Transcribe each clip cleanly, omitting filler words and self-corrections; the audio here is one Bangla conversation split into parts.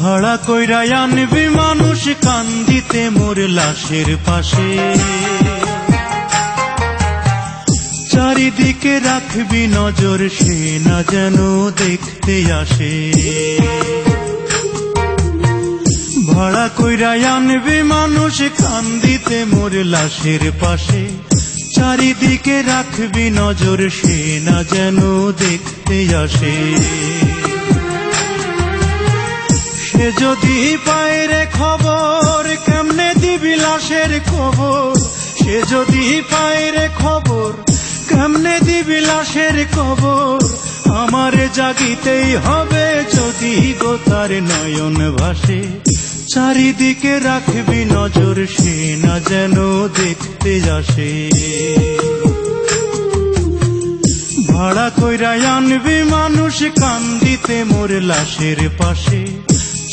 ভাড়া কইরা আনবি মানুষ কান্দিতে মোর লাশের পাশে, চারিদিকে রাখবি নজর সে না যেন দেখতে আসে। ভাড়া কইরা আনবি মানুষ কান্দিতে মোর লাশের পাশে, চারিদিকে রাখবি নজর সে না যেন দেখতে আসে। সে যদি পায় রে খবর কেমনে দিবি লাশের খবর, সে যদি পায় রে খবর কেমনে দিবি লাশের খবর। আমারে জাগিতেই হবে যদি গো তার নয়ন ভাসে, চারিদিকে রাখবি নজর সে না যেন দেখতে আসে। ভাড়া কইরা আনবি মানুষ কান্দিতে মোর লাশের পাশে,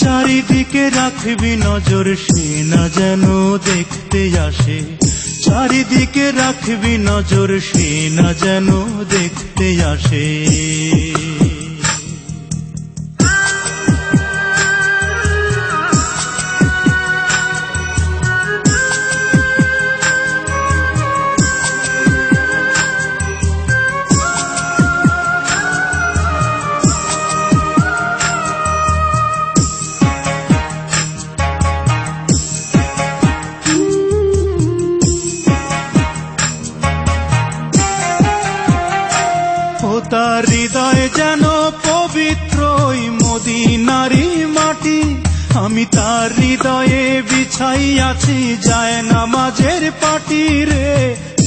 চারিদিকে রাখবি নজর সে না যেন দেখতে আসে। চারিদিকে রাখবি নজর সে না যেন দেখতে আসে। তার হৃদয় যেন পবিত্র মদিনারি মাটি, আমি তার হৃদয়ে বিছাই আছি যায় নামাজের পাটি রে,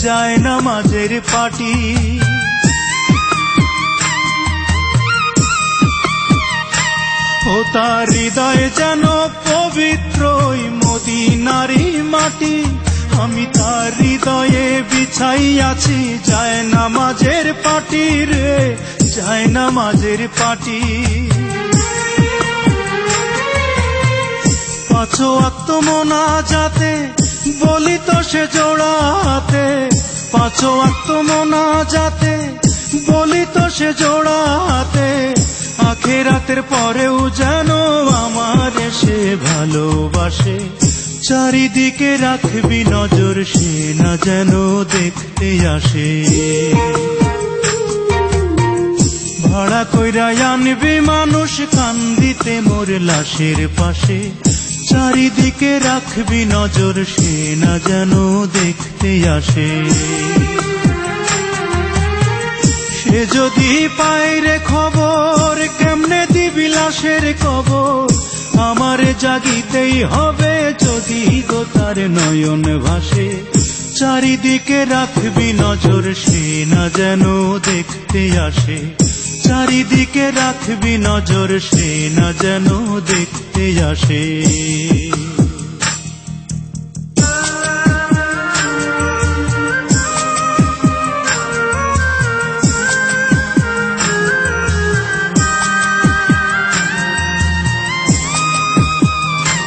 যায় নামাজের পাটি। ও তার হৃদয় যেন পবিত্র মদিনারি মাটি, আমি তার হৃদয়ে বিছাই আছি যায় নামাজের পাটি রে, যায় নামাজের পাটি। পাঁচ ওয়াক্ত মোনাজাতে বলি তো সে জোড়াতে, পাঁচ ওয়াক্ত মোনাজাতে বলি তো সে জোড়াতে। আখিরাতের পরেও যেন আমার সে ভালোবাসে, চারিদিকে রাখবি নজর সে না যেন দেখতে আসে। ভাড়া কইরা আনবি মানুষ কান্দিতে মোর লাশের পাশে, চারিদিকে রাখবি নজর সে না যেন দেখতে আসে। সে যদি পায় রে খবর কেমনে দিবি লাশের খবর। আমারে জাগিতেই হবে যদি গো তার নয়ন ভাসে, চারিদিকে রাখবি নজর সে না যেন দেখতে আসে। চারিদিকে রাখবি নজর সে না যেন দেখতে আসে।